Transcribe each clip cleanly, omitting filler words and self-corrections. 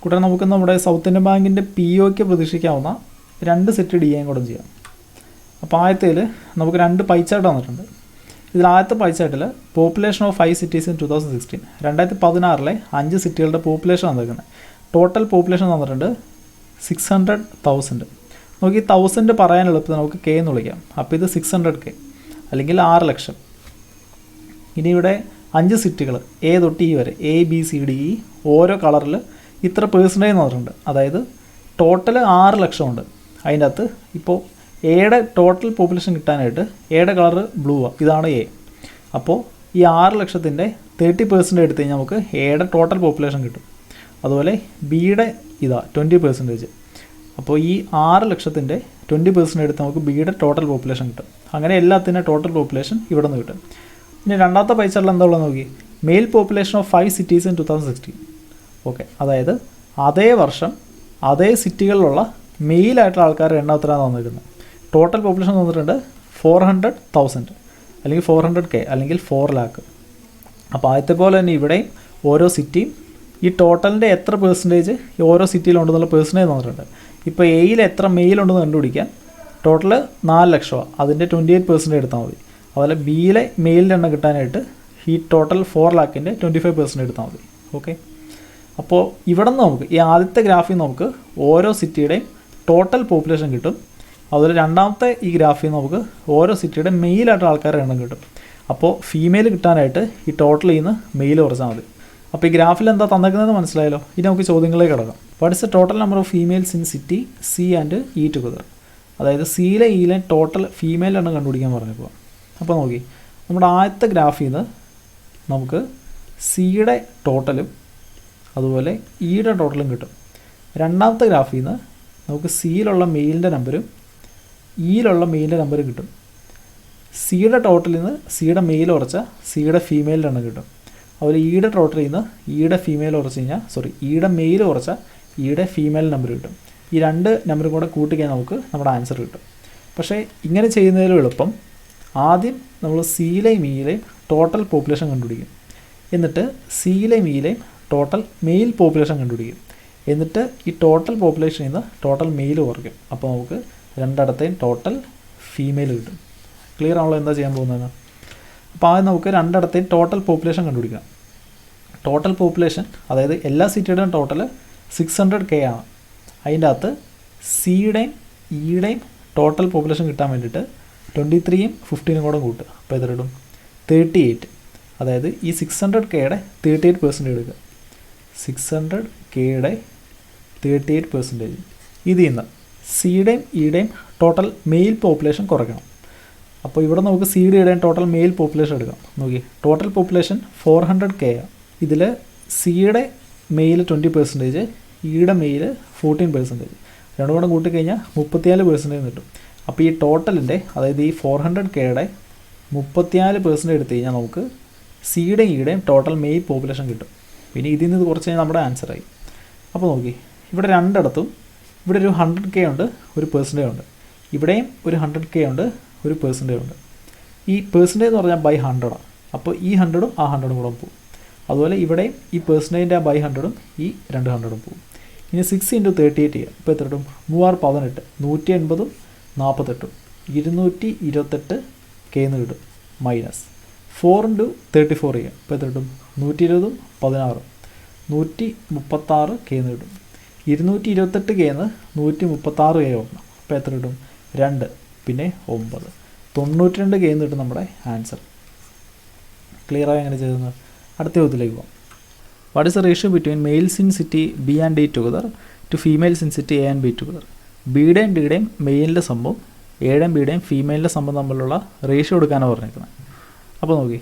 കൂടാതെ നമുക്ക് നമ്മുടെ സൗത്ത് ഇന്ത്യൻ ബാങ്കിൻ്റെ POയ്ക്ക് പ്രതീക്ഷിക്കാവുന്ന 2 സെറ്റ് DAയും കൂടെ ചെയ്യാം. അപ്പോൾ ആദ്യത്തേൽ നമുക്ക് 2 പൈ ചാർട്ട് തന്നിട്ടുണ്ട്. ഇതിൽ ആദ്യത്തെ പൈ ചാർട്ടിൽ പോപ്പുലേഷൻ ഓഫ് 5 cities in 2016 2016 5 സിറ്റികളുടെ പോപ്പുലേഷൻ തന്നിരിക്കുന്നത്. ടോട്ടൽ പോപ്പുലേഷൻ തന്നിട്ടുണ്ട് 600,000. നമുക്ക് ഈ 1000 പറയാൻ എളുപ്പത്തിൽ നമുക്ക് K എന്ന് വിളിക്കാം. അപ്പോൾ ഇത് 600K അല്ലെങ്കിൽ 6 ലക്ഷം. ഇനി ഇവിടെ 5 സിറ്റികൾ A തൊട്ട് E വരെ ABCDE ഓരോ കളറിൽ ഇത്ര പെർസെൻറ്റേജ് തന്നിട്ടുണ്ട്. അതായത് ടോട്ടൽ 6 ലക്ഷമുണ്ട്. അതിൻ്റെ അകത്ത് ഇപ്പോൾ എയുടെ ടോട്ടൽ പോപ്പുലേഷൻ കിട്ടാനായിട്ട് എയുടെ കളറ് ബ്ലൂ ആണ്, ഇതാണ് A. അപ്പോൾ ഈ 6 ലക്ഷത്തിൻ്റെ 30% എടുത്ത് കഴിഞ്ഞാൽ നമുക്ക് എയുടെ ടോട്ടൽ പോപ്പുലേഷൻ കിട്ടും. അതുപോലെ ബിയുടെ ഇതാ 20%. അപ്പോൾ ഈ 6 ലക്ഷത്തിൻ്റെ 20% എടുത്ത് നമുക്ക് ബിയുടെ ടോട്ടൽ പോപ്പുലേഷൻ കിട്ടും. അങ്ങനെ എല്ലാത്തിൻ്റെ ടോട്ടൽ പോപ്പുലേഷൻ ഇവിടെ നിന്ന് കിട്ടും. ഇനി രണ്ടാമത്തെ പൈ ചാർട്ടിൽ എന്താ ഉള്ളത് നോക്കി. Male population of 5 cities in 2016. Okay, അതായത് അതേ വർഷം അതേ സിറ്റികളിലുള്ള മെയിലായിട്ടുള്ള ആൾക്കാരുടെ എണ്ണം എത്രയാണ് തന്നിരിക്കുന്നത്. ടോട്ടൽ പോപ്പുലേഷൻ തന്നിട്ടുണ്ട് 400,000 അല്ലെങ്കിൽ 400K അല്ലെങ്കിൽ 4 lakh. അപ്പോൾ ആദ്യത്തെ പോലെ തന്നെ ഇവിടെയും ഓരോ സിറ്റിയും ഈ ടോട്ടലിൻ്റെ എത്ര പെർസെൻറ്റേജ് ഓരോ സിറ്റിയിലുണ്ടെന്നുള്ള പെർസെൻറ്റേജ് തന്നിട്ടുണ്ട്. ഇപ്പോൾ എയിൽ എത്ര മെയിലുണ്ടെന്ന് കണ്ടുപിടിക്കാൻ ടോട്ടൽ 4 ലക്ഷമാണ്, അതിൻ്റെ 28% എടുത്താൽ മതി. അതുപോലെ ബിയിലെ മെയിലിൻ്റെ എണ്ണം കിട്ടാനായിട്ട് ഈ ടോട്ടൽ 4 lakhൻ്റെ 25% എടുത്താൽ മതി. ഓക്കെ, അപ്പോൾ ഇവിടെ നിന്ന് നമുക്ക് ഈ ആദ്യത്തെ ഗ്രാഫിൽ നമുക്ക് ഓരോ സിറ്റിയുടെയും ടോട്ടൽ പോപ്പുലേഷൻ കിട്ടും. അതുപോലെ രണ്ടാമത്തെ ഈ ഗ്രാഫിൽ നമുക്ക് ഓരോ സിറ്റിയുടെ മെയിലായിട്ട് ആൾക്കാരുടെ എണ്ണം കിട്ടും. അപ്പോൾ ഫീമെയിൽ കിട്ടാനായിട്ട് ഈ ടോട്ടലിൽ നിന്ന് മെയിൽ കുറച്ചാൽ മതി. അപ്പോൾ ഈ ഗ്രാഫിൽ എന്താ തന്നേക്കുന്നത് മനസ്സിലായല്ലോ. ഇനി നമുക്ക് ചോദ്യങ്ങളിലേക്ക് കിടക്കാം. What is the total number of females in city C and E together. അതായത് സിയിലെ ഇയിലെ ടോട്ടൽ ഫീമെയിൽ എണ്ണം കണ്ടുപിടിക്കാൻ പറഞ്ഞപ്പോൾ. അപ്പോൾ നോക്കി, നമ്മുടെ ആദ്യത്തെ ഗ്രാഫിൽ നിന്ന് നമുക്ക് സിയുടെ ടോട്ടലും അതുപോലെ ഇയുടെ ടോട്ടലും കിട്ടും. രണ്ടാമത്തെ ഗ്രാഫിൽ നിന്ന് നമുക്ക് സിയിലുള്ള മെയിലിൻ്റെ നമ്പരും ഇയിലുള്ള മെയിലിൻ്റെ നമ്പരും കിട്ടും. സിയുടെ ടോട്ടലിൽ നിന്ന് സിയുടെ മെയിൽ കുറച്ച സിയുടെ ഫീമെയിലിൻ്റെ എണ്ണം കിട്ടും. അതുപോലെ ഇയുടെ ടോട്ടലിൽ നിന്ന് ഇയുടെ ഫീമെയിൽ കുറച്ച് കഴിഞ്ഞാൽ ഇയുടെ മെയിൽ കുറച്ച ഇയുടെ ഫീമെയിൽ നമ്പർ കിട്ടും. ഈ 2 നമ്പറും കൂടെ കൂട്ടിക്കഴിഞ്ഞാൽ നമുക്ക് നമ്മുടെ ആൻസർ കിട്ടും. പക്ഷേ ഇങ്ങനെ ചെയ്യുന്നതിലും എളുപ്പം ആദ്യം നമ്മൾ സിയിലെയും ഇയിലെയും ടോട്ടൽ പോപ്പുലേഷൻ കണ്ടുപിടിക്കും. എന്നിട്ട് സിയിലെയും ഇയിലെയും ടോട്ടൽ മെയിൽ പോപ്പുലേഷൻ കണ്ടുപിടിക്കും. എന്നിട്ട് ഈ ടോട്ടൽ പോപ്പുലേഷനിൽ നിന്ന് ടോട്ടൽ മെയിൽ കുറയ്ക്കും. അപ്പോൾ നമുക്ക് രണ്ടിടത്തെയും ടോട്ടൽ ഫീമെയിൽ കിട്ടും. ക്ലിയർ ആണല്ലോ എന്താ ചെയ്യാൻ പോകുന്നത്. അപ്പോൾ ആദ്യം നമുക്ക് രണ്ടിടത്തെയും ടോട്ടൽ പോപ്പുലേഷൻ കണ്ടുപിടിക്കാം. ടോട്ടൽ പോപ്പുലേഷൻ അതായത് എല്ലാ സിറ്റിയുടെയും ടോട്ടൽ 600K ആണ്. അതിൻ്റെ അകത്ത് സിയുടെയും ഇയുടെയും ടോട്ടൽ പോപ്പുലേഷൻ കിട്ടാൻ വേണ്ടിയിട്ട് 23ഉം 15ഉം കൂടെ കൂട്ടുക. അപ്പോൾ എത്ര ഇടും? 38. അതായത് ഈ 600Kയുടെ 38% എടുക്കുക. 600Kയുടെ 38%. ഇതിൽ നിന്ന് സിയുടെയും ഇയുടെയും ടോട്ടൽ മെയിൽ പോപ്പുലേഷൻ കുറയ്ക്കണം. അപ്പോൾ ഇവിടെ നമുക്ക് സിയുടെ ഇയുടെയും ടോട്ടൽ മെയിൽ പോപ്പുലേഷൻ എടുക്കാം. നോക്കി, ടോട്ടൽ പോപ്പുലേഷൻ 400K ആണ്. ഇതിൽ സിയുടെ മെയിൽ 20%, ഇയുടെ മെയിൽ 14%. രണ്ടും കൂടെ കൂട്ടിക്കഴിഞ്ഞാൽ 34% കിട്ടും. അപ്പോൾ ഈ ടോട്ടലിൻ്റെ അതായത് ഈ 400Kയുടെ 34% എടുത്തു കഴിഞ്ഞാൽ നമുക്ക് സിയുടെയും ഇയുടെയും ടോട്ടൽ മെയിൽ പോപ്പുലേഷൻ കിട്ടും. പിന്നെ ഇതിൽ നിന്ന് കുറച്ച് കഴിഞ്ഞാൽ നമ്മുടെ ആൻസറായി. അപ്പോൾ നോക്കി, ഇവിടെ രണ്ടിടത്തും ഇവിടെ ഒരു 100K ഉണ്ട്, ഒരു പെർസെൻറ്റേജ് ഉണ്ട്. ഇവിടെയും ഒരു 100K ഉണ്ട്, ഒരു പെർസെൻറ്റേജ് ഉണ്ട്. ഈ പെർസെൻറ്റേജ് എന്ന് പറഞ്ഞാൽ ബൈ 100 ആണ്. അപ്പോൾ ഈ 100ഉം ആ 100ഉം കൂടെ പോകും. അതുപോലെ ഇവിടെയും ഈ പെർസെൻറ്റേജിൻ്റെ ബൈ 100ഉം ഈ 2 100ഉം പോകും. ഇനി 6 × 38 ചെയ്യുക. ഇപ്പോൾ എത്ര ഇടും? 3×18 180ഉം 48ഉം 228K എന്ന് കിട്ടും. മൈനസ് 4 × 34 ചെയ്യുക. ഇപ്പോൾ എത്ര ഇടും? 120ഉം 16ഉം 136K എന്ന് കിട്ടും. 228K എന്ന് 136K ഓർക്കണം. അപ്പോൾ എത്ര കിട്ടും? 2 പിന്നെ 9 92K എന്ന് കിട്ടും നമ്മുടെ ആൻസർ. ക്ലിയറായി എങ്ങനെ ചെയ്തെന്ന് അടുത്ത ചോദ്യത്തിലേക്ക് പോകാം. What is the ratio between males in city B and D together to females in city A and B together. ബിയുടെയും ഡിയുടെയും മെയിലിൻ്റെ സംഭവം എയുടെയും ബിയുടെയും ഫീമെയിലിൻ്റെ സംഭവം തമ്മിലുള്ള റേഷ്യോ എടുക്കാനാണ് പറഞ്ഞിരിക്കുന്നത്. അപ്പോൾ നോക്കി,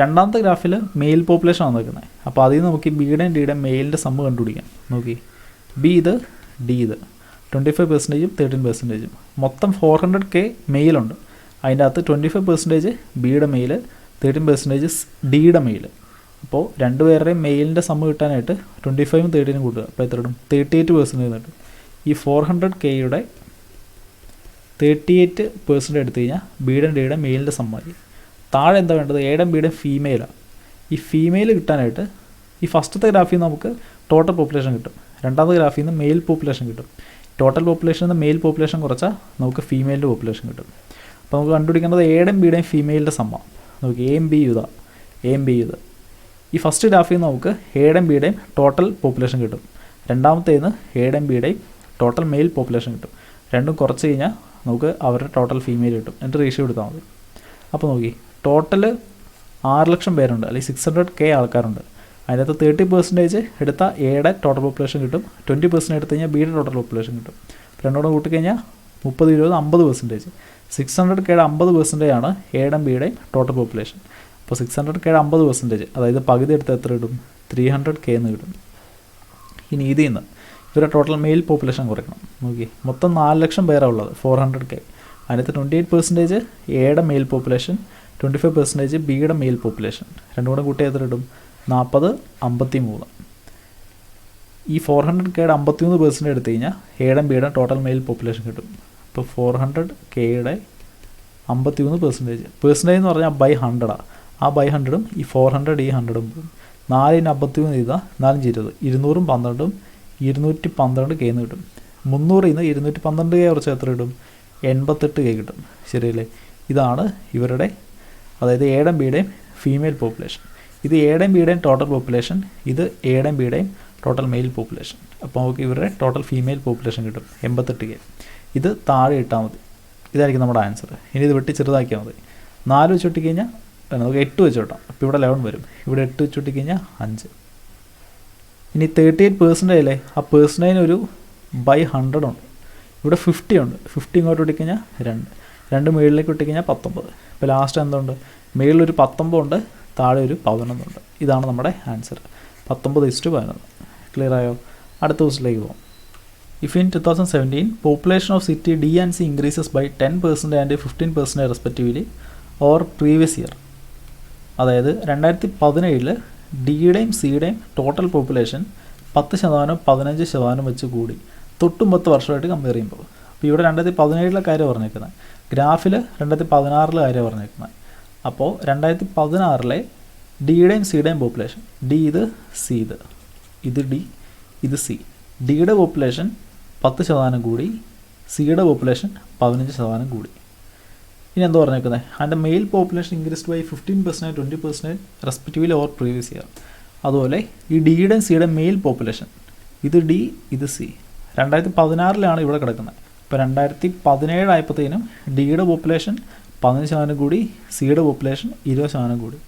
രണ്ടാമത്തെ ഗ്രാഫിൽ മെയിൽ പോപ്പുലേഷൻ ആണ് നിൽക്കുന്നത്. അപ്പോൾ അതിൽ നിന്ന് നമുക്ക് ബിയുടെയും ഡിയുടെയും മെയിലിൻ്റെ സമ്മ് കണ്ടുപിടിക്കാം. നോക്കി, ബി ഇത് ഡി ഇത് 25%ഉം 13%. മൊത്തം 400K മെയിലുണ്ട്. അതിൻ്റെ അകത്ത് 25% ബിയുടെ മെയിൽ, 13% ഡിയുടെ മെയിൽ. അപ്പോൾ രണ്ടുപേരുടെയും മെയിലിൻ്റെ സമ്മ് കിട്ടാനായിട്ട് 25ഉം 13ഉം കൂട്ടുക. അപ്പോൾ എത്ര ഇടും? 38% കിട്ടും. ഈ 400Kയുടെ 38% എടുത്തു കഴിഞ്ഞാൽ ബിയുടെ ഡിയുടെ മെയിലിൻ്റെ സമ്മായി. താഴെ എന്താ വേണ്ടത്? എയുടെയും ബിയുടെയും ഫീമെയിലാണ്. ഈ ഫീമെയിൽ കിട്ടാനായിട്ട് ഈ ഫസ്റ്റത്തെ ഗ്രാഫിൽ നിന്ന് നമുക്ക് ടോട്ടൽ പോപ്പുലേഷൻ കിട്ടും, രണ്ടാമത്തെ ഗ്രാഫിൽ നിന്ന് മെയിൽ പോപ്പുലേഷൻ കിട്ടും. ടോട്ടൽ പോപ്പുലേഷനിൽ നിന്ന് മെയിൽ പോപ്പുലേഷൻ കുറച്ചാൽ നമുക്ക് ഫീമെയിലിൻ്റെ പോപ്പുലേഷൻ കിട്ടും. അപ്പോൾ നമുക്ക് കണ്ടുപിടിക്കേണ്ടത് എയുടെയും ബിയുടെയും ഫീമെയിലിൻ്റെ സമ്മ. നമുക്ക് എയും ബി യുതാ, എയും ബി യുത്. ഈ ഫസ്റ്റ് ഗ്രാഫിൽ നിന്ന് നമുക്ക് എയുടെയും ബിയുടെയും ടോട്ടൽ പോപ്പുലേഷൻ കിട്ടും, രണ്ടാമത്തേന്ന് എയുടെയും ബിയുടെയും ടോട്ടൽ മെയിൽ പോപ്പുലേഷൻ കിട്ടും. രണ്ടും കുറച്ച് കഴിഞ്ഞാൽ നമുക്ക് അവരുടെ ടോട്ടൽ ഫീമെയിൽ കിട്ടും. എന്നിട്ട് റേഷ്യോ എടുത്താൽ മതി. അപ്പോൾ നോക്കി, ടോട്ടൽ 6 ലക്ഷം പേരുണ്ട്, അല്ലെങ്കിൽ 600K ആൾക്കാരുണ്ട്. അതിനകത്ത് 30% എടുത്ത എയുടെ ടോട്ടൽ പോപ്പുലേഷൻ കിട്ടും, 20% എടുത്തു കഴിഞ്ഞാൽ ബിയുടെ ടോട്ടൽ പോപ്പുലേഷൻ കിട്ടും. രണ്ടോടെ കൂട്ടിക്കഴിഞ്ഞാൽ 30, 20, 50%. 600Kയുടെ 50% ആണ് എയുടെയും ബിയുടെയും ടോട്ടൽ പോപ്പുലേഷൻ. അപ്പോൾ 600Kയുടെ 50%, അതായത് പകുതി എടുത്ത് എത്ര കിട്ടും? 300K എന്ന് കിട്ടും. ഇനി ഇതിൽ നിന്ന് ഇവരുടെ ടോട്ടൽ മെയിൽ പോപ്പുലേഷൻ കുറയ്ക്കണം. നോക്കി, മൊത്തം 4 ലക്ഷം പേരാണ് ഉള്ളത്, 400K. അതിനകത്ത് 28% എയുടെ മെയിൽ പോപ്പുലേഷൻ, 25% ബിയുടെ മെയിൽ പോപ്പുലേഷൻ. രണ്ടും കൂടെ കൂട്ടി എത്ര കിട്ടും? 40, 53. ഈ 400Kയുടെ 53% എടുത്തു കഴിഞ്ഞാൽ എയുടെയും ബിയുടെ ടോട്ടൽ മെയിൽ പോപ്പുലേഷൻ കിട്ടും. ഇപ്പോൾ 400Kയുടെ 53%. പെർസെൻറ്റേജ് എന്ന് പറഞ്ഞാൽ ബൈ 100. ആ ബൈ 100ഉം ഈ 400 ഈ 100ഉം പോകും. 4×53 ചെയ്താൽ 4×20, 200ഉം 12ഉം 212K എന്ന് കിട്ടും. 300 212K കുറച്ച് എത്ര കിട്ടും? 88K കിട്ടും. ശരിയല്ലേ? ഇതാണ് ഇവരുടെ, അതായത് എയുടെയും ബിയുടെയും ഫീമെയിൽ പോപ്പുലേഷൻ. ഇത് എയുടെയും ബിയുടെയും ടോട്ടൽ പോപ്പുലേഷൻ, ഇത് എയുടെയും ബിയുടെയും ടോട്ടൽ മെയിൽ പോപ്പുലേഷൻ. അപ്പോൾ നമുക്ക് ഇവരുടെ ടോട്ടൽ ഫീമെയിൽ പോപ്പുലേഷൻ കിട്ടും 88K. ഇത് താഴെ ഇട്ടാൽ മതി. ഇതായിരിക്കും നമ്മുടെ ആൻസർ. ഇനി ഇത് വെട്ടി ചെറുതാക്കിയാൽ മതി. 4 വെച്ച് വെട്ടിക്കഴിഞ്ഞാൽ നമുക്ക് 8 വെച്ച് വെട്ടാം. അപ്പോൾ ഇവിടെ 11 വരും. ഇവിടെ 8 വെച്ച് വെട്ടിക്കഴിഞ്ഞാൽ 5. ഇനി 38% അല്ലേ, ആ പേഴ്സൻറ്റേജിന് ഒരു ബൈ 100 ഉണ്ട്. ഇവിടെ 50 ഉണ്ട്. 50 ഇങ്ങോട്ട് വെട്ടിക്കഴിഞ്ഞാൽ 2 മേളിലേക്ക് വെട്ടിക്കഴിഞ്ഞാൽ 19. ഇപ്പോൾ ലാസ്റ്റ് എന്തുണ്ട്? മേളിലൊരു 19 ഉണ്ട്, താഴെ ഒരു 11 ഉണ്ട്. ഇതാണ് നമ്മുടെ ആൻസർ, 19:11. ക്ലിയർ ആയോ? അടുത്ത ക്വസ്റ്റിലേക്ക് പോകാം. If in 2017 population of city D and C increases by 10% and 15% respectively or previous year, അതായത് 2017 ഡിയുടെയും സിയുടെയും ടോട്ടൽ പോപ്പുലേഷൻ 10%, 15% വെച്ച് കൂടി തൊട്ടും 10 വർഷമായിട്ട് കമ്പയർ ചെയ്യുമ്പോൾ. അപ്പോൾ ഇവിടെ 2017 കാര്യം പറഞ്ഞേക്കുന്നത്, ഗ്രാഫിൽ 2016 കാര്യം പറഞ്ഞേക്കുന്നത്. അപ്പോൾ 2016 ഡിയുടെയും സിയുടെയും പോപ്പുലേഷൻ, ഡി ഇത്, സി ഇത് ഡി, ഇത് സി. ഡിയുടെ പോപ്പുലേഷൻ 10% കൂടി, സിയുടെ പോപ്പുലേഷൻ 15% കൂടി. ഇനി എന്താ പറഞ്ഞേക്കുന്നത്? And male population increased by 15%, 20% respectively over previous year. അതുപോലെ ഈ ഡിയുടെയും സിയുടെ മെയിൽ പോപ്പുലേഷൻ, ഇത് ഡി, ഇത് സി. 2016 ഇവിടെ കിടക്കുന്നത്. ഇപ്പോൾ 2017 ആയപ്പോഴത്തേനും ഡിയുടെ പോപ്പുലേഷൻ 15% കൂടി, സിയുടെ പോപ്പുലേഷൻ 20% കൂടി.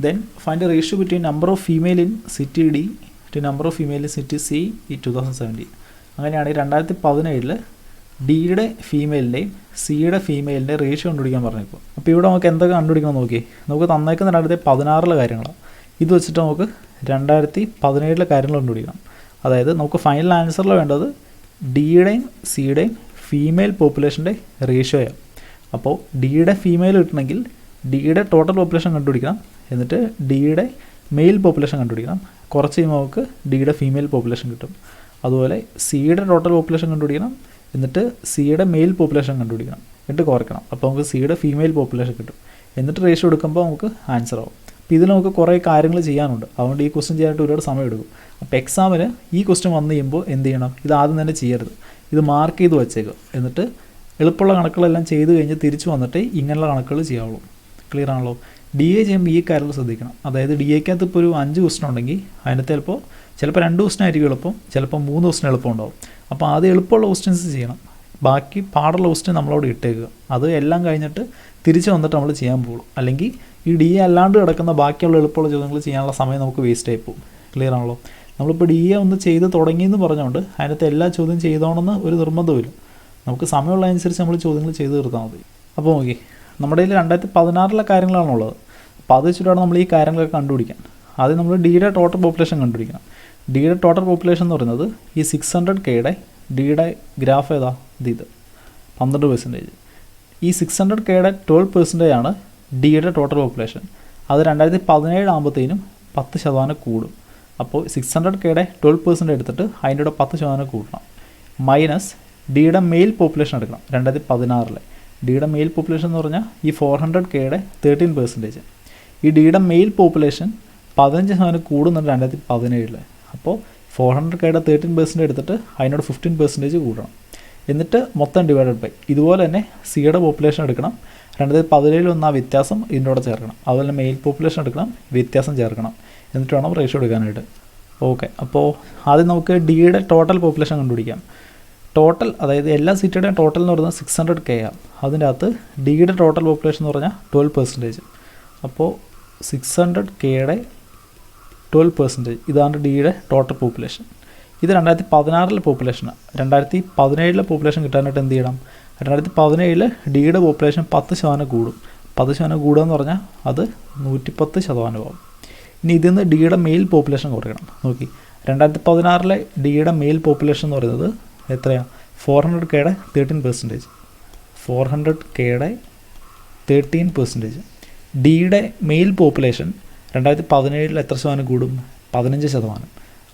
Then find A ratio between number of female in city D to number of female in city C ഈ 2017. അങ്ങനെയാണെങ്കിൽ 2017 ഡിയുടെ ഫീമെയിലിൻ്റെയും സിയുടെ ഫീമെയിലിൻ്റെ റേഷ്യോ കണ്ടുപിടിക്കാൻ പറഞ്ഞേക്കും. അപ്പോൾ ഇവിടെ നമുക്ക് എന്തൊക്കെ കണ്ടുപിടിക്കണം നോക്കി. നമുക്ക് തന്നേക്കുന്ന 2016 കാര്യങ്ങളാണ്. ഇത് വെച്ചിട്ട് നമുക്ക് 2017 കാര്യങ്ങൾ കണ്ടുപിടിക്കണം. അതായത് നമുക്ക് ഫൈനൽ ആൻസറിൽ വേണ്ടത് ഡിയുടെയും സിയുടെയും ഫീമെയിൽ പോപ്പുലേഷൻ്റെ റേഷ്യോയാണ്. അപ്പോൾ ഡിയുടെ ഫീമെയിൽ കിട്ടണമെങ്കിൽ ഡിയുടെ ടോട്ടൽ പോപ്പുലേഷൻ കണ്ടുപിടിക്കണം, എന്നിട്ട് ഡിയുടെ മെയിൽ പോപ്പുലേഷൻ കണ്ടുപിടിക്കണം. കുറച്ച് കഴിയുമ്പോൾ നമുക്ക് ഡിയുടെ ഫീമെയിൽ പോപ്പുലേഷൻ കിട്ടും. അതുപോലെ സിയുടെ ടോട്ടൽ പോപ്പുലേഷൻ കണ്ടുപിടിക്കണം, എന്നിട്ട് സിയുടെ മെയിൽ പോപ്പുലേഷൻ കണ്ടുപിടിക്കണം, എന്നിട്ട് കുറയ്ക്കണം. അപ്പോൾ നമുക്ക് സിയുടെ ഫീമെയിൽ പോപ്പുലേഷൻ കിട്ടും. എന്നിട്ട് റേഷ്യോ എടുക്കുമ്പോൾ നമുക്ക് ആൻസർ ആവും. അപ്പോൾ ഇതിൽ നമുക്ക് കുറേ കാര്യങ്ങൾ ചെയ്യാനുണ്ട്. അതുകൊണ്ട് ഈ ക്വസ്റ്റ്യൻ ചെയ്യാനായിട്ട് ഒരുപാട് സമയം എടുക്കും. അപ്പോൾ എക്സാമിന് ഈ ക്വസ്റ്റ്യൻ വന്നു കഴിയുമ്പോൾ എന്ത് ചെയ്യണം? ഇത് ആദ്യം തന്നെ ചെയ്യരുത്. ഇത് മാർക്ക് ചെയ്ത് വെച്ചേക്കുക. എന്നിട്ട് എളുപ്പമുള്ള കണക്കുകളെല്ലാം ചെയ്ത് കഴിഞ്ഞ് തിരിച്ച് വന്നിട്ട് ഇങ്ങനെയുള്ള കണക്കുകൾ ചെയ്യാവുള്ളൂ. ക്ലിയർ ആണല്ലോ? ഡി എ ചെയ്യുമ്പോൾ ഈ കാര്യങ്ങൾ ശ്രദ്ധിക്കണം. അതായത് ഡി എക്കകത്ത് ഇപ്പോൾ ഒരു 5 ക്വസ്റ്റൻ ഉണ്ടെങ്കിൽ അതിനകത്ത് ചിലപ്പോൾ 2 ക്വസ്റ്റൻ ആയിരിക്കും എളുപ്പം, ചിലപ്പോൾ 3 ക്വസ്റ്റൻ എളുപ്പം ഉണ്ടാവും. അപ്പോൾ ആദ്യം എളുപ്പമുള്ള ക്വസ്റ്റ്യൻസ് ചെയ്യണം, ബാക്കി പാടുള്ള ക്വസ്റ്റ്യൻ നമ്മളവിടെ ഇട്ടേക്കുക. അത് എല്ലാം കഴിഞ്ഞിട്ട് തിരിച്ച് വന്നിട്ട് നമ്മൾ ചെയ്യാൻ പോകുള്ളൂ. അല്ലെങ്കിൽ ഈ ഡി എ അല്ലാണ്ട് കിടക്കുന്ന ബാക്കിയുള്ള എളുപ്പമുള്ള ചോദ്യങ്ങൾ ചെയ്യാനുള്ള സമയം നമുക്ക് വേസ്റ്റ് ആയി പോകും. ക്ലിയർ ആണല്ലോ? നമ്മളിപ്പോൾ ഡി എ ഒന്ന് ചെയ്ത് തുടങ്ങിയെന്ന് പറഞ്ഞുകൊണ്ട് അതിനകത്ത് എല്ലാ ചോദ്യം ചെയ്തോണമെന്ന് ഒരു നിർബന്ധമില്ല. നമുക്ക് സമയമുള്ളതനുസരിച്ച് നമ്മൾ ചോദ്യങ്ങൾ ചെയ്ത് തീർത്താൽ മതി. അപ്പോൾ നോക്കി, നമ്മുടെ കയ്യിൽ 2016 കാര്യങ്ങളാണുള്ളത്. അപ്പോൾ അത് വെച്ചിട്ടാണ് നമ്മൾ ഈ കാര്യങ്ങളൊക്കെ കണ്ടുപിടിക്കാൻ. ആദ്യം നമ്മൾ ഡിയുടെ ടോട്ടൽ പോപ്പുലേഷൻ കണ്ടുപിടിക്കണം. ഡിയുടെ ടോട്ടൽ പോപ്പുലേഷൻ എന്ന് പറയുന്നത് ഈ 600Kയുടെ ഡിയുടെ ഗ്രാഫ് ഏതാ? ഇത് 12%. ഈ 600Kയുടെ 12% ആണ് ഡിയുടെ ടോട്ടൽ പോപ്പുലേഷൻ. അത് 2017 ആകുമ്പോഴത്തേനും 10% കൂടും. അപ്പോൾ 600Kയുടെ 12% എടുത്തിട്ട് അതിൻ്റെ കൂടെ 10% കൂട്ടണം. മൈനസ് ഡിയുടെ മെയിൽ പോപ്പുലേഷൻ എടുക്കണം. 2016 ഡിയുടെ മെയിൽ പോപ്പുലേഷൻ എന്ന് പറഞ്ഞാൽ ഈ 400Kയുടെ 13%. ഈ ഡിയുടെ മെയിൽ പോപ്പുലേഷൻ 15% കൂടുന്നുണ്ട് 2017. അപ്പോൾ 400Kയുടെ 13% എടുത്തിട്ട് അതിനോട് 15% കൂടണം. എന്നിട്ട് മൊത്തം ഡിവൈഡഡ് ബൈ ഇതുപോലെ തന്നെ സിയുടെ പോപ്പുലേഷൻ എടുക്കണം. 2017 വന്ന ആ വ്യത്യാസം ഇതിൻ്റെ കൂടെ ചേർക്കണം. അതുപോലെ മെയിൽ പോപ്പുലേഷൻ എടുക്കണം, വ്യത്യാസം ചേർക്കണം. എന്നിട്ട് വേണം റേഷ്യോ എടുക്കാനായിട്ട്. ഓക്കെ, അപ്പോൾ ആദ്യം നമുക്ക് ഡിയുടെ ടോട്ടൽ പോപ്പുലേഷൻ കണ്ടുപിടിക്കാം. ടോട്ടൽ, അതായത് എല്ലാ സിറ്റിയുടെയും ടോട്ടൽ എന്ന് പറയുന്നത് 600K ആണ്. അതിൻ്റെ അകത്ത് ഡിയുടെ ടോട്ടൽ പോപ്പുലേഷൻ എന്ന് പറഞ്ഞാൽ 12%. അപ്പോൾ 600Kയുടെ 12% ഇതാണ് ഡിയുടെ ടോട്ടൽ പോപ്പുലേഷൻ. ഇത് 2016 പോപ്പുലേഷനാണ്. 2017 പോപ്പുലേഷൻ കിട്ടാനായിട്ട് എന്ത് ചെയ്യണം? 2017 ഡിയുടെ പോപ്പുലേഷൻ 10% കൂടും. 10% കൂടുക എന്ന് പറഞ്ഞാൽ അത് 110% ആവും. ഇനി ഇതിൽ നിന്ന് ഡിയുടെ മെയിൽ പോപ്പുലേഷൻ കുറയ്ക്കണം. നോക്കി, 2016 ഡിയുടെ മെയിൽ പോപ്പുലേഷൻ എന്ന് പറയുന്നത് എത്രയാണ്? 400Kയുടെ 13%. 400Kയുടെ 13%. ഡിയുടെ മെയിൽ പോപ്പുലേഷൻ 2017 എത്ര ശതമാനം കൂടും? 15%.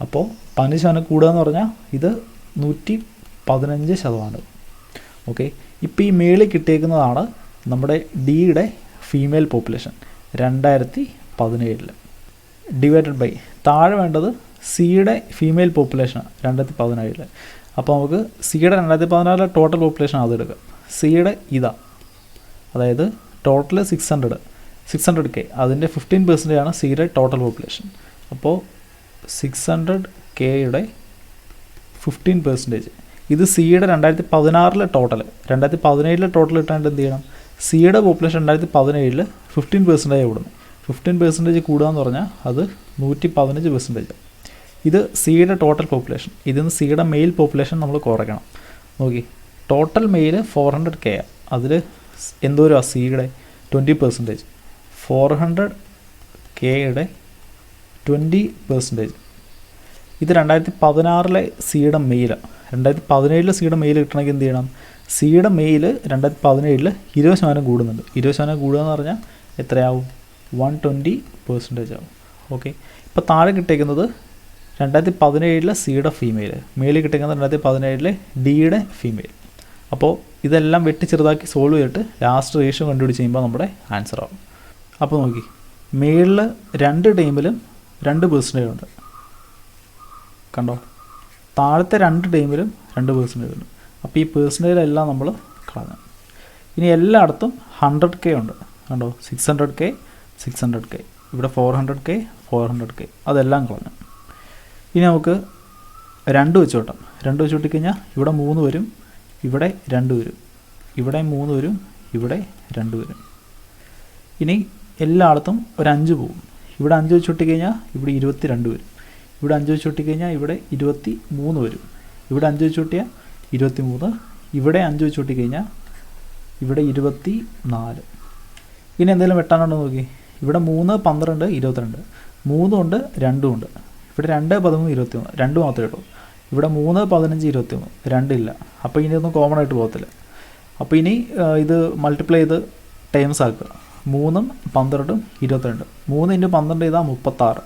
അപ്പോൾ 15% കൂടുക എന്ന് പറഞ്ഞാൽ ഇത് 115%. ഓക്കെ, ഇപ്പോൾ ഈ മേളിൽ കിട്ടിയേക്കുന്നതാണ് നമ്മുടെ ഡിയുടെ ഫീമെയിൽ പോപ്പുലേഷൻ 2017 ഡിവൈഡഡ് ബൈ താഴെ വേണ്ടത് സിയുടെ ഫീമെയിൽ പോപ്പുലേഷൻ 2017. അപ്പോൾ നമുക്ക് സിയുടെ 2014 ടോട്ടൽ പോപ്പുലേഷൻ അത് എടുക്കാം. സിയുടെ ഇതാ, അതായത് ടോട്ടൽ 600K, അതിൻ്റെ 15% ആണ് സിയുടെ ടോട്ടൽ പോപ്പുലേഷൻ. അപ്പോൾ 600Kയുടെ 15%. ഇത് സിയുടെ 2016 ടോട്ടൽ. 2017 ടോട്ടൽ ഇട്ടാണ്ട് എന്ത് ചെയ്യണം? സിയുടെ പോപ്പുലേഷൻ 2017 15% കൂടുന്നു. 15% കൂടുക എന്ന് പറഞ്ഞാൽ അത് 115%. ഇത് സിയുടെ ടോട്ടൽ പോപ്പുലേഷൻ. ഇതിൽ നിന്ന് സിയുടെ മെയിൽ പോപ്പുലേഷൻ നമ്മൾ കുറയ്ക്കണം. നോക്കി, ടോട്ടൽ മെയിൽ 400K ആണ്. അതിൽ എന്തോരം സിയുടെ 20%. 400Kയുടെ 20%. ഇത് 2016 സിയുടെ മെയിലാണ്. 2017 സിയുടെ മെയിൽ കിട്ടണമെങ്കിൽ എന്ത് ചെയ്യണം? സിയുടെ മെയിൽ 2017 20% കൂടുന്നുണ്ട്. 20% കൂടുക എന്ന് പറഞ്ഞാൽ എത്രയാവും? 120% ആവും. ഓക്കെ, ഇപ്പോൾ താഴെ കിട്ടിയിരിക്കുന്നത് 2017 സിയുടെ ഫീമെയിൽ, മെയിൽ കിട്ടിയിരിക്കുന്നത് 2017 ഡിയുടെ ഫീമെയിൽ. അപ്പോൾ ഇതെല്ലാം വെട്ടി ചെറുതാക്കി സോൾവ് ചെയ്തിട്ട് ലാസ്റ്റ് റേഷ്യോ കണ്ടുപിടിച്ച് കഴിയുമ്പോൾ നമ്മുടെ ആൻസർ ആവും. അപ്പോൾ നോക്കി, മെയിലിൽ 2 ടൈമിലും 2% ഉണ്ട്. കണ്ടോ, താഴത്തെ 2 ടൈമിലും 2% ഉണ്ട്. അപ്പോൾ ഈ പെർസെൻറ്റേജിലെല്ലാം നമ്മൾ കളഞ്ഞു. ഇനി എല്ലായിടത്തും 100K ഉണ്ട്. കണ്ടോ, 600K, ഇവിടെ 400K, അതെല്ലാം കളഞ്ഞു. ഇനി നമുക്ക് 2 വെച്ച് കൂട്ടാം. 2 വെച്ച് കൂട്ടിക്കഴിഞ്ഞാൽ ഇവിടെ 3 വരും, ഇവിടെ 2 വരും, ഇവിടെ 3 വരും, ഇവിടെ 2 വരും. ഇനി എല്ലായിടത്തും ഒരു 5 പോകും. ഇവിടെ 5 വെച്ച് കൂട്ടിക്കഴിഞ്ഞാൽ ഇവിടെ 22 വരും. ഇവിടെ 5 വെച്ച് കൂട്ടിക്കഴിഞ്ഞാൽ ഇവിടെ 23 വരും. ഇവിടെ 5 വെച്ച് കൂട്ടിയാൽ 23. ഇവിടെ 5 വെച്ച് കൂട്ടിക്കഴിഞ്ഞാൽ ഇവിടെ 24. ഇനി എന്തെങ്കിലും വെട്ടാനുണ്ടോ നോക്കി. ഇവിടെ 3, 12, 22. 3 ഉണ്ട്, 2 ഉണ്ട്. ഇവിടെ 2, 13, 23. 2 മാത്രമേ ഉള്ളൂ. ഇവിടെ 3, 15, 23. 2 ഇല്ല. അപ്പോൾ ഇനി ഒന്നും കോമൺ ആയിട്ട് പോകത്തില്ല. അപ്പോൾ ഇനി ഇത് മൾട്ടിപ്ലൈ ചെയ്ത് ടൈംസ് ആക്കുക. 3, 12, 22. 3 × 12 ചെയ്താൽ 36.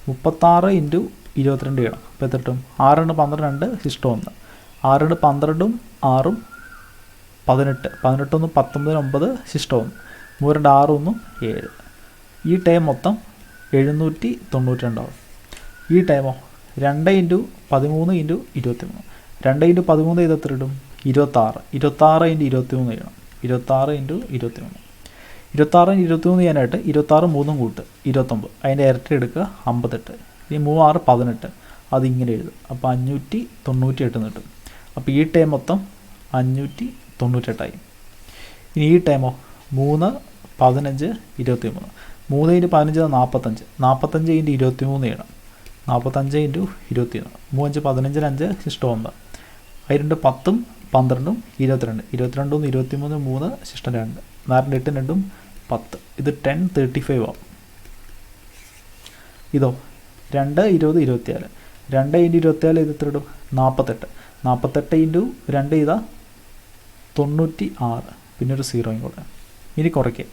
36 × 22 ചെയ്യണം. അപ്പോൾ എത്ര കിട്ടും? 6 × 12 ശിഷ്ടം 1. 6 × 12 6 18. 18 1 19 9 ശിഷ്ടം 1. 3 × 6 1 7. ഈ ടൈം മൊത്തം 792 ആവും. ഈ ടൈമോ 2 × 13 × 23. 2 × 13 ചെയ്ത് എത്ര ഇടും? 26. 26 × 23 ചെയ്യണം. 26 × 23. 26 × 23 ചെയ്യാനായിട്ട് 26 3 കൂട്ട് 29. അതിൻ്റെ ഇരട്ടി എടുക്കുക 58. ഈ 3 6 18. അതിങ്ങനെ എഴുതും. അപ്പോൾ 598 കിട്ടും. അപ്പോൾ ഈ ടൈം മൊത്തം 598ആയി. ഇനി ഈ ടൈമോ 3 15 23. 3 × 15 45. 45 × 23 ചെയ്യണം. 45 × 23. 3 5 15 5 ശിഷ്ടം 1. അതിൽ 10 12 22. 22 23 3 ശിഷ്ടം 2. 4 8 2 10. ഇത് 1035 ആവും. ഇതോ 2 20 24. 2 × 24 ഇത് എത്ര ഇടും? 48. 48 × 2 ചെയ്താൽ 96. പിന്നെ ഒരു 0 കൂടെ. ഇനി കുറയ്ക്കുക.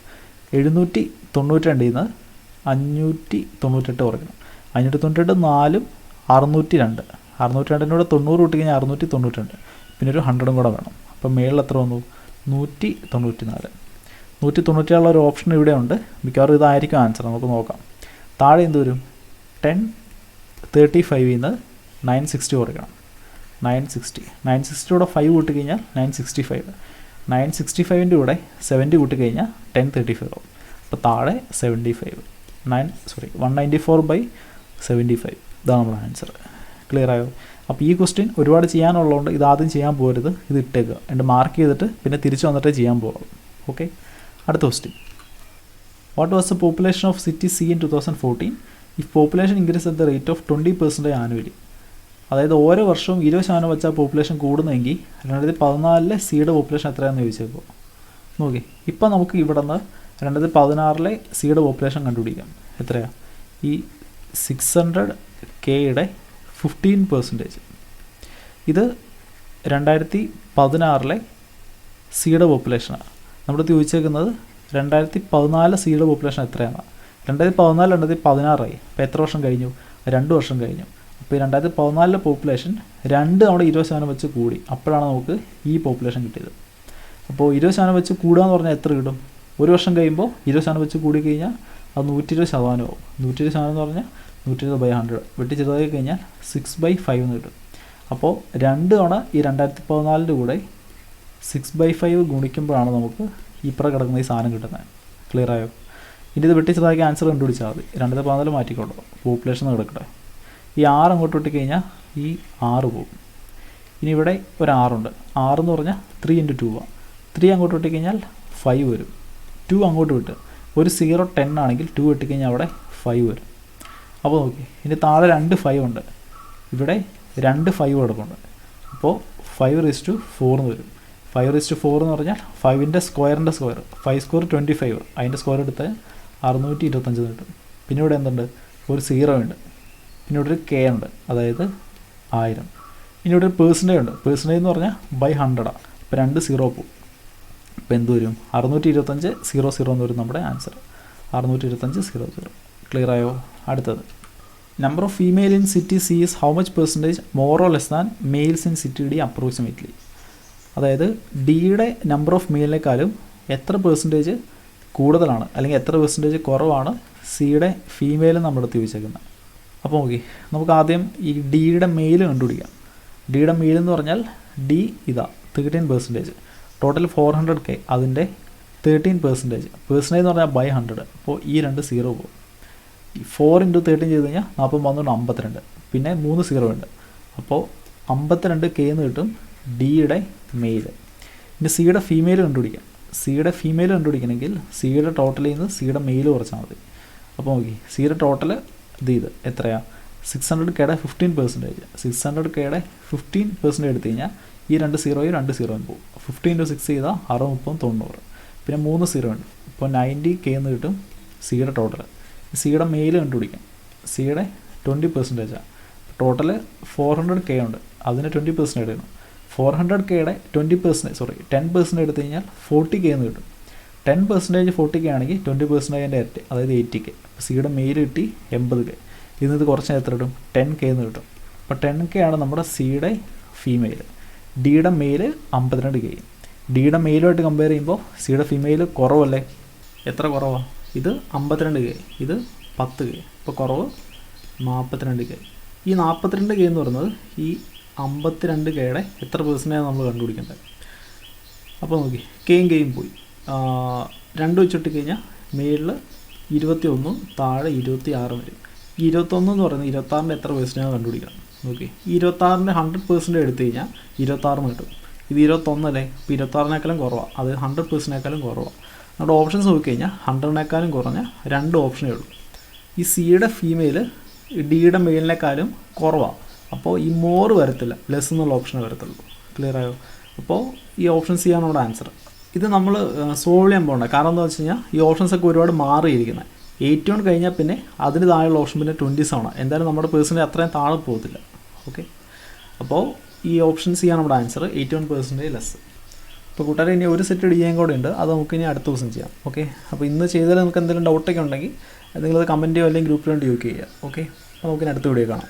792 നിന്ന് 598 കുറയ്ക്കണം. 598 4 602. 602 90 കൂട്ടി കഴിഞ്ഞാൽ 692. പിന്നെ ഒരു 100 കൂടെ വേണം. അപ്പോൾ മേളിൽ എത്ര വന്നു? 194. 194 ഒരു ഓപ്ഷൻ ഇവിടെ ഉണ്ട്. മിക്കവാറും ഇതായിരിക്കും ആൻസർ. നമുക്ക് നോക്കാം. താഴെ എന്ത് വരും? 1035 നിന്ന് 960 കുറയ്ക്കണം. 960 കൂടെ 5 കൂട്ടിക്കഴിഞ്ഞാൽ 965. 965ൻ്റെ കൂടെ 70 കൂട്ടിക്കഴിഞ്ഞാൽ 1035 ആവും. അപ്പോൾ താഴെ 75. 194/75. ഇതാണ് നമ്മുടെ ആൻസർ. ക്ലിയർ ആയോ? അപ്പോൾ ഈ ക്വസ്റ്റ്യൻ ഒരുപാട് ചെയ്യാനുള്ളതുകൊണ്ട് ഇതാദ്യം ചെയ്യാൻ പോകരുത്, ഇത് ഇട്ടേക്കുക. എന്നിട്ട് മാർക്ക് ചെയ്തിട്ട് പിന്നെ തിരിച്ച് വന്നിട്ടേ ചെയ്യാൻ പോകുള്ളൂ. ഓക്കെ, അടുത്ത question. What was the population of city C in 2014 if population increase at the rate of 20% annually? അതായത് ഓരോ വർഷവും 20% വെച്ചാൽ പോപ്പുലേഷൻ കൂടുന്നെങ്കിൽ 2014 സിയുടെ പോപ്പുലേഷൻ എത്രയാണെന്ന് ചോദിച്ചേക്കോ. നോക്കി, ഇപ്പം നമുക്ക് ഇവിടെ നിന്ന് 2016 സിയുടെ പോപ്പുലേഷൻ കണ്ടുപിടിക്കാം. എത്രയാണ്? ഈ 600Kയുടെ 15%. ഇത് 2016 സിയുടെ പോപ്പുലേഷനാണ്. നമ്മുടെ ചോദിച്ചേക്കുന്നത് 2014 സിയുടെ പോപ്പുലേഷൻ എത്രയാണ്? 2014 2016 അപ്പോൾ എത്ര വർഷം കഴിഞ്ഞു? 2 വർഷം കഴിഞ്ഞു. അപ്പോൾ ഈ 2014 പോപ്പുലേഷൻ 2 തവണ 20% വെച്ച് കൂടി. അപ്പോഴാണ് നമുക്ക് ഈ പോപ്പുലേഷൻ കിട്ടിയത്. അപ്പോൾ 20% വെച്ച് കൂടുക എന്ന് പറഞ്ഞാൽ എത്ര കിട്ടും? ഒരു വർഷം കഴിയുമ്പോൾ 20% വെച്ച് കൂടി കഴിഞ്ഞാൽ അത് 120% ആവും. 120% എന്ന് പറഞ്ഞാൽ 120/100 വെട്ടി ചെറുതായി കഴിഞ്ഞാൽ 6/5 എന്ന് കിട്ടും. അപ്പോൾ 2 തവണ ഈ 2014 കൂടെ 6/5 ഗുണിക്കുമ്പോഴാണ് നമുക്ക് ഇപ്പുറം കിടക്കുന്ന ഈ സാധനം കിട്ടുന്നത്. ക്ലിയർ ആയോ? ഇനി ഇത് വെട്ടി ചെറുതാക്കി ആൻസർ കണ്ടുപിടിച്ചാൽ മതി. 2014 മാറ്റിക്കൊണ്ടോ, പോപ്പുലേഷൻ കിടക്കട്ടെ. ഈ 6 അങ്ങോട്ട് വിട്ടിക്കഴിഞ്ഞാൽ ഈ 6 പോകും. ഇനി ഇവിടെ ഒരു 6 എന്ന് പറഞ്ഞാൽ 3 × 2 ആണ്. 3 അങ്ങോട്ട് വിട്ടിക്കഴിഞ്ഞാൽ 5 വരും. 2 അങ്ങോട്ട് വിട്ട് ഒരു 0 10 ആണെങ്കിൽ 2 വിട്ടിക്കഴിഞ്ഞാൽ അവിടെ 5 വരും. അപ്പോൾ നോക്കി, ഇനി താഴെ 2 5 ഉണ്ട്, ഇവിടെ 2 5 കിടപ്പുണ്ട്. അപ്പോൾ 5/4 എന്ന് വരും. 5/4 എന്ന് പറഞ്ഞാൽ 5ൻ്റെ സ്ക്വയറിൻ്റെ സ്ക്വയർ, 5 സ്ക്വയർ 25, അതിൻ്റെ സ്ക്വയർ എടുത്ത് 625 കിട്ടും. പിന്നെ ഇവിടെ എന്തുണ്ട്? ഒരു 0 ഉണ്ട്, പിന്നെ ഇവിടെ ഒരു K ഉണ്ട്, അതായത് 1000. ഇനി ഇവിടെ ഒരു പേഴ്സൻറ്റേജ് ഉണ്ട്. പേഴ്സൻറ്റേജ് എന്ന് പറഞ്ഞാൽ /100. അപ്പോൾ 2 0 പോകും. അപ്പോൾ എന്ത് വരും? 625/00 എന്ന് വരും നമ്മുടെ ആൻസർ. 625/00. ക്ലിയർ ആയോ? അടുത്തത്, number of female in city C is how much percentage more or less than males in city D approximately? അതായത് ഡിയുടെ നമ്പർ ഓഫ് മെയിലിനേക്കാളും എത്ര പെർസെൻറ്റേജ് കൂടുതലാണ് അല്ലെങ്കിൽ എത്ര പെർസെൻറ്റേജ് കുറവാണ് സിയുടെ ഫീമെയിൽ നമ്മുടെ ചോദിച്ചേക്കുന്നത്. അപ്പോൾ നോക്കി, നമുക്ക് ആദ്യം ഈ ഡിയുടെ മെയിൽ കണ്ടുപിടിക്കാം. ഡിയുടെ മെയിൽ എന്ന് പറഞ്ഞാൽ ഡി ഇതാ 13%. ടോട്ടൽ 400K, അതിൻ്റെ 13%. പെർസെൻറ്റേജ് എന്ന് പറഞ്ഞാൽ /100. അപ്പോൾ ഈ 2 0 പോകും. 4 × 13 ചെയ്ത് കഴിഞ്ഞാൽ 40 52. പിന്നെ 3 0 ഉണ്ട്. അപ്പോൾ 52K എന്ന് കിട്ടും ഡിയുടെ മെയിൽ. ഇനി സിയുടെ ഫീമെയിൽ കണ്ടുപിടിക്കാം. സിയുടെ ഫീമെയിൽ കണ്ടുപിടിക്കണമെങ്കിൽ സിയുടെ ടോട്ടലിൽ നിന്ന് സിയുടെ മെയിൽ കുറച്ചാൽ മതി. അപ്പോൾ നോക്കി, സിയുടെ ടോട്ടൽ ഇത് എത്രയാണ്? 600Kയുടെ 15%. 600Kയുടെ 15% എടുത്തു കഴിഞ്ഞാൽ ഈ 2 0 2 0 പോകും. 15 × 6 ചെയ്താൽ 60 30 90. പിന്നെ 3 0 ഉണ്ട്. ഇപ്പോൾ 90K എന്ന് കിട്ടും സിയുടെ ടോട്ടൽ. സിയുടെ മെയിൽ കണ്ടുപിടിക്കാം. സിയുടെ 20%. ടോട്ടൽ 400K ഉണ്ട്, അതിന് 20% എടുക്കണം. 400Kയുടെ 10% എടുത്തു കഴിഞ്ഞാൽ 40K എന്ന് കിട്ടും. 10% 40K ആണെങ്കിൽ 20% അതിൻ്റെ ഇരട്ടി, അതായത് 80K. സിയുടെ മെയിൽ കിട്ടി 80K. ഇത് കുറച്ച് എത്ര കിട്ടും? 10K എന്ന് കിട്ടും. അപ്പോൾ 10K ആണ് നമ്മുടെ സിയുടെ ഫീമെയിൽ. ഡിയുടെ മെയിൽ 52K. ഡിയുടെ മെയിലുമായിട്ട് കമ്പയർ ചെയ്യുമ്പോൾ സിയുടെ ഫീമെയിൽ കുറവല്ലേ? എത്ര കുറവാണ്? ഇത് 52K, ഇത് 10K. ഇപ്പോൾ കുറവ് 42K. ഈ 42K എന്ന് പറയുന്നത് ഈ 52Kയുടെ എത്ര പെർസെൻറ്റേജ് നമ്മൾ കണ്ടുപിടിക്കേണ്ടത്. അപ്പോൾ നോക്കി, കെയും പോയി. 2 വെച്ചിട്ട് കഴിഞ്ഞാൽ മേളിൽ 21, താഴെ 26 വരും. ഈ 21 എന്ന് പറയുന്നത് 26ൻ്റെ എത്ര പെർസെൻറ്റേജ് കണ്ടുപിടിക്കണം. നോക്കി, ഈ 26ൻ്റെ 100% എടുത്തു കഴിഞ്ഞാൽ 26 കിട്ടും. ഇത് 21 അല്ലേ? ഇപ്പോൾ 26-നേക്കാളും കുറവാണ്, അത് 100%-നേക്കാളും കുറവാണ്. നമ്മുടെ ഓപ്ഷൻസ് നോക്കിക്കഴിഞ്ഞാൽ 100-നേക്കാളും കുറഞ്ഞ 2 ഓപ്ഷനേ ഉള്ളൂ. ഈ സിയുടെ ഫീമെയിൽ ഡിയുടെ മെയിലിനേക്കാളും കുറവാണ്. അപ്പോൾ ഈ മോർ വരത്തില്ല, ലെസ് എന്നുള്ള ഓപ്ഷനേ വരത്തുള്ളൂ. ക്ലിയർ ആയോ? അപ്പോൾ ഈ ഓപ്ഷൻ സി ആണ് നമ്മുടെ ആൻസർ. ഇത് നമ്മൾ സോൾവ് ചെയ്യാൻ പോകണ്ട. കാരണം എന്താ വെച്ച് കഴിഞ്ഞാൽ ഈ ഓപ്ഷൻസൊക്കെ ഒരുപാട് മാറിയിരിക്കുന്നത്. 81 കഴിഞ്ഞാൽ പിന്നെ അതിന് താഴെയുള്ള ഓപ്ഷൻ പിന്നെ 27. എന്തായാലും നമ്മുടെ പേഴ്സൻറ്റേജ് അത്രയും താഴെ പോകത്തില്ല. ഓക്കെ, അപ്പോൾ ഈ ഓപ്ഷൻ സി ആണ് നമ്മുടെ ആൻസർ, 81% ലെസ്. അപ്പോൾ കൂട്ടുകാരെ, ഇനി ഒരു സെറ്റ് ഡിയും കൂടെ ഉണ്ട്, അത് നമുക്ക് ഇനി അടുത്ത ദിവസം ചെയ്യാം. ഓക്കെ, അപ്പോൾ ഇന്ന് ചെയ്താൽ നിങ്ങൾക്ക് എന്തെങ്കിലും ഡൗട്ടൊക്കെ ഉണ്ടെങ്കിൽ നിങ്ങളത് കമൻറ്റ് ചെയ്യുക അല്ലെങ്കിൽ ഗ്രൂപ്പിൽ വേണ്ടി യൂസ് ചെയ്യുക. ഓക്കെ, അപ്പോൾ നമുക്കിനി അടുത്ത വീഡിയോ കാണാം.